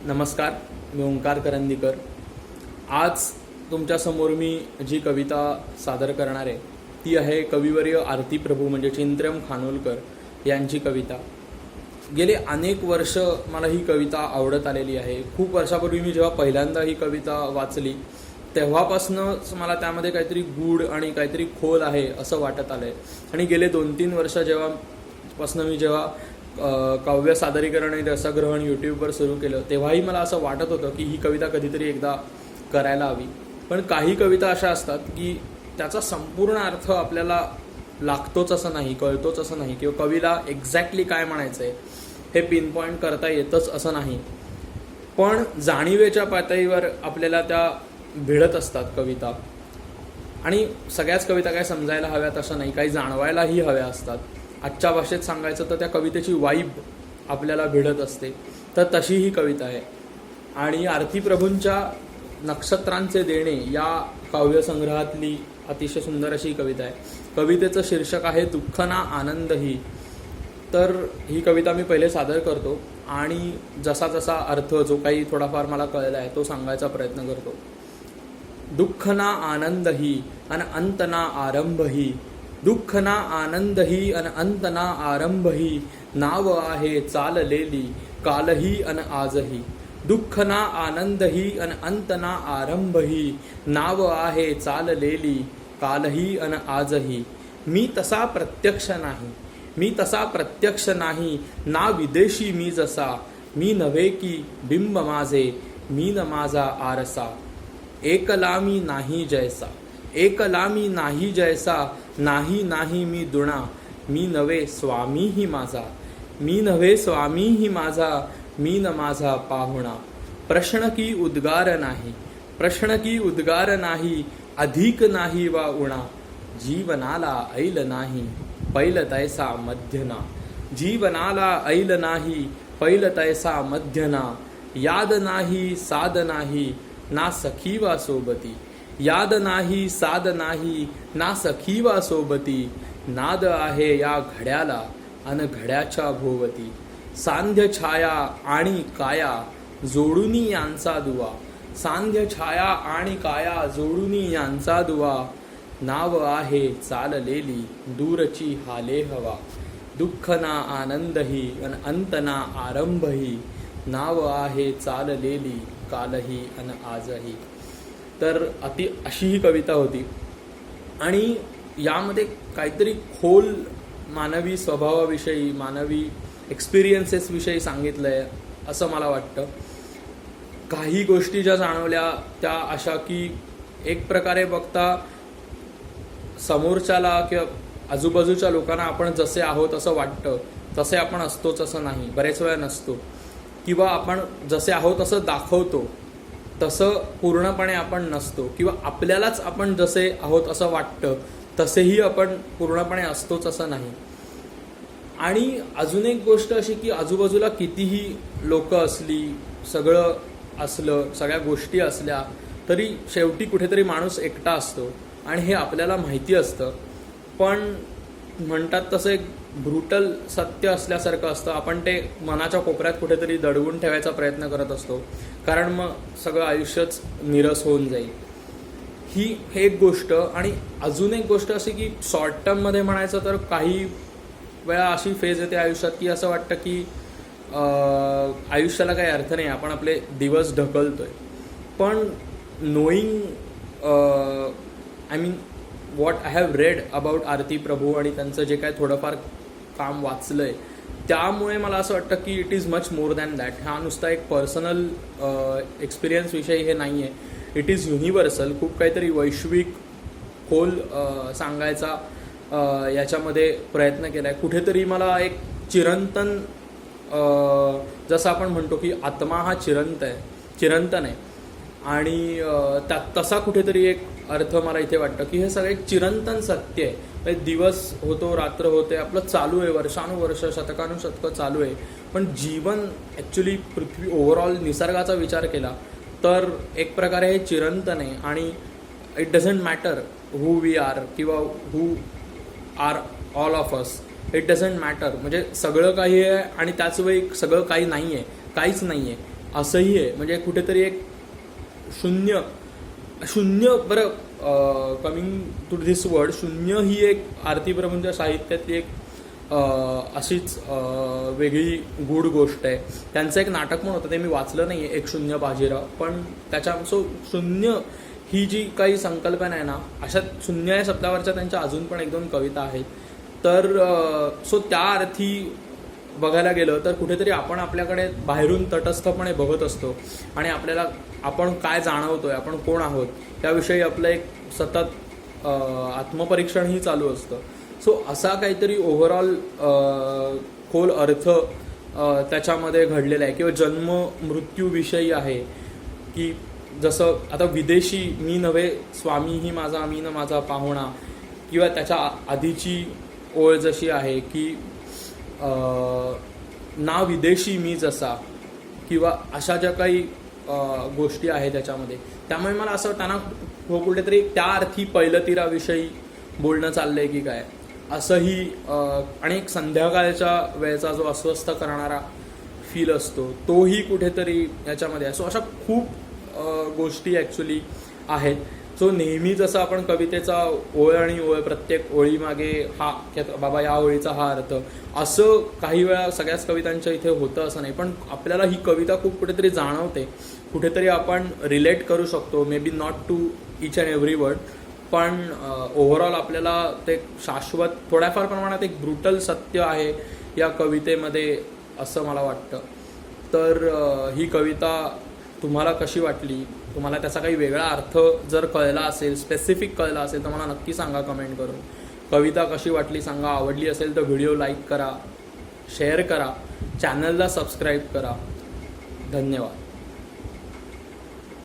नमस्कार, मी ओंकार करंदीकर. आज तुमच्यासमोर मी जी कविता सादर करणार आहे ती आहे कविवर्य आरती प्रभू म्हणजे चिंत्रम खानोलकर यांची कविता. गेले अनेक वर्ष मला ही कविता आवडत आलेली आहे. खूप वर्षापूर्वी मी जेव्हा पहिल्यांदा ही कविता वाचली तेव्हापासूनच मला त्यामध्ये काहीतरी गूढ आणि काहीतरी खोल आहे असं वाटत आलं आहे. आणि गेले 2-3 वर्ष मी जेव्हा काव्य सादरीकरण आणि रसग्रहण यूट्यूबवर सुरू केलं तेव्हाही मला असं वाटत होतं की ही कविता कधीतरी एकदा करायला हवी. पण काही कविता अशा असतात की त्याचा संपूर्ण अर्थ आपल्याला लागतोच असं नाही, कळतोच असं नाही, किंवा कवीला एक्झॅक्टली काय म्हणायचं आहे हे पिनपॉईंट करता येतच असं नाही. पण जाणीवेच्या पातळीवर आपल्याला त्या भिडत असतात कविता. आणि सगळ्याच कविता काय समजायला हव्यात असं नाही, काही जाणवायलाही हव्या असतात. आजच्या भाषेत सांगायचं तर त्या कवितेची वाईब आपल्याला भिडत असते. तर तशी ही कविता आहे. आणि आरती प्रभूंच्या नक्षत्रांचे देणे या काव्यसंग्रहातली अतिशय सुंदर अशी कविता आहे. कवितेचं शीर्षक आहे दुःख ना आनंदही. तर ही कविता मी पहिले सादर करतो आणि जसा जसा अर्थ जो काही थोडाफार मला कळला आहे तो सांगायचा प्रयत्न करतो. दुःख ना आनंदही अन अंत ना आरंभही, दुःख ना आनंदही अन अंत ना आरंभही, नाव आहे चाललेली कालही अन आजही. दुःख ना आनंदही अन अंत ना आरंभही, नाव आहे चाललेली कालही अन आजही. मी तसा प्रत्यक्ष नाही, मी तसा प्रत्यक्ष नाही, ना विदेशी मी जसा, मी नव्हे की बिंब माझे, मी न माझा आरसा. एकला मी नाही जैसा, एकला मी नाही जैसा, नाही नाही मी दुणा, मी नव्हे स्वामी ही माझा, मी नव्हे स्वामी ही माझा, मी न माझा पाहुणा. प्रश्न की उद्गार नाही, प्रश्न की उद्गार नाही, अधिक नाही वा उणा. जीवनाला ऐल नाही पैल तैसा मध्यना, जीवनाला ऐल नाही पैल तैसा मध्यना. याद नाही साध नाही ना सखीवा सोबती, याद नाही साध नाही ना सखीवा सोबती. नाद आहे या घड्याला अन घड्याच्या भोवती. सांध्य छाया आणि काया जोडूनी यांचा दुवा, सांध्य छाया आणि काया जोडूनी यांचा दुवा. नाव आहे चाललेली दूरची हाले हवा. दुःख ना आनंदही अन अंत ना आरंभही, नाव आहे चाललेली कालही अन आजही. तर अशी ही कविता होती. आणि यामध्ये काहीतरी खोल मानवी स्वभावाविषयी, मानवी एक्सपिरियन्सेसविषयी सांगितलं आहे असं मला वाटतं. काही गोष्टी ज्या जाणवल्या त्या अशा की एक प्रकारे बघता समोरच्याला किंवा आजूबाजूच्या लोकांना आपण जसे आहोत असं वाटतं, तसे आपण असतोच असं नाही, बरेच वेळा नसतो. किंवा आपण जसे आहोत असं दाखवतो, तसं पूर्णपणे आपण नसतो. किंवा आपल्यालाच आपण जसे आहोत असं वाटतं, तसेही आपण पूर्णपणे असतोच असं नाही. आणि अजून एक गोष्ट अशी की आजूबाजूला कितीही लोक असली, सगळं असलं, सगळ्या गोष्टी असल्या तरी शेवटी कुठेतरी माणूस एकटा असतो आणि हे आपल्याला माहिती असतं. पण म्हणतात तसं एक ब्रुटल सत्य असल्यासारखं असतं. आपण ते मनाच्या कोपऱ्यात कुठेतरी दडवून ठेवायचा प्रयत्न करत असतो, कारण मग सगळं आयुष्यच निरस होऊन जाईल. ही एक गोष्ट. आणि अजून एक गोष्ट अशी की शॉर्ट टर्ममध्ये म्हणायचं तर काही वेळा अशी फेज येते आयुष्यात की असं वाटतं की आयुष्याला काही अर्थ नाही, आपण आपले दिवस ढकलतोय. पण knowing I mean what I have read about Aarti Prabhu आणि त्यांचं जे काय थोडंफार काम वाचलं आहे, त्यामुळे मला असं वाटतं की it is much more than that. हा नुसता एक पर्सनल एक्सपिरियन्स विषयी हे नाही आहे, इट इज युनिव्हर्सल. खूप काहीतरी वैश्विक खोल सांगायचा याच्यामध्ये प्रयत्न केला आहे. कुठेतरी मला एक चिरंतन, जसं आपण म्हणतो की आत्मा हा चिरंतन आहे आणि त्यात तसा कुठेतरी एक अर्थ मला इथे वाटतं की हे सगळं एक चिरंतन सत्य आहे. दिवस होतो, रात्र होते, आपलं चालू आहे, वर्षानुवर्ष, शतकानुशतकं चालू आहे. पण जीवन ॲक्च्युली पृथ्वी ओव्हरऑल निसर्गाचा विचार केला तर एक प्रकारे हे चिरंतन आहे. आणि it doesn't matter who we are किंवा who are all of us, it doesn't matter. म्हणजे सगळं काही आहे आणि त्याच वेळी सगळं काही नाही आहे, काहीच नाही आहे. असंही आहे. म्हणजे कुठेतरी एक शून्य शून्य बरं, कमिंग टू धिस वर्ड, शून्य ही एक आरती प्रभूंच्या साहित्यातली एक अशीच वेगळी गूढ गोष्ट आहे. त्यांचं एक नाटक पण होतं, ते मी वाचलं नाही आहे, एक शून्य बाजीराव, पण त्याच्या शून्य ही जी काही संकल्पना आहे ना, अशा शून्य या शब्दावरच्या त्यांच्या अजून पण एक दोन कविता आहेत. तर त्या अर्थी बघायला गेलं तर कुठेतरी आपण आपल्याकडे बाहेरून तटस्थपणे बघत असतो आणि आपल्याला आपण काय जाणवतोय, आपण कोण आहोत त्याविषयी आपलं एक सतत आत्मपरीक्षणही चालू असतं. असा काहीतरी ओव्हरऑल खोल अर्थ त्याच्यामध्ये घडलेला आहे किंवा जन्म मृत्यूविषयी आहे. की जसं आता विदेशी मी नव्हे, स्वामी ही माझा, मी न माझा पाहुणा, किंवा त्याच्या आधीची ओळ जशी आहे की ना विदेशी मी जसा, किंवा अशा ज्या काही गोष्टी आहेत त्याच्यामध्ये. त्यामुळे मला असं त्यांना कुठेतरी त्या अर्थी पैलतीराविषयी बोलणं चाललंय की काय असंही. आणि एक संध्याकाळच्या वेळेचा जो अस्वस्थ करणारा फील असतो तोही कुठेतरी याच्यामध्ये आहे. अशा खूप गोष्टी ॲक्च्युली आहेत. नेहमी जसं आपण कवितेचा ओळ आणि ओळ, प्रत्येक ओळीमागे हा बाबा या ओळीचा हा अर्थ, असं काही वेळा सगळ्याच कवितांच्या इथे होतं असं नाही. पण आपल्याला ही कविता खूप कुठेतरी जाणवते, कुठेतरी आपण रिलेट करू शकतो, may be not to each and every word, पण ओव्हरऑल आपल्याला ते शाश्वत थोड्याफार प्रमाणात एक ब्रुटल सत्य आहे या कवितेमध्ये असं मला वाटतं. तर ही कविता तुम्हाला कशी वाटली, तुम्हाला त्याचा काही वेगळा अर्थ जर कळला असेल, स्पेसिफिक कळला असेल तर मला नक्की सांगा कमेंट करून. कविता कशी वाटली सांगा. आवडली असेल तर व्हिडिओ लाईक करा, शेअर करा, चॅनलला सबस्क्राईब करा. धन्यवाद.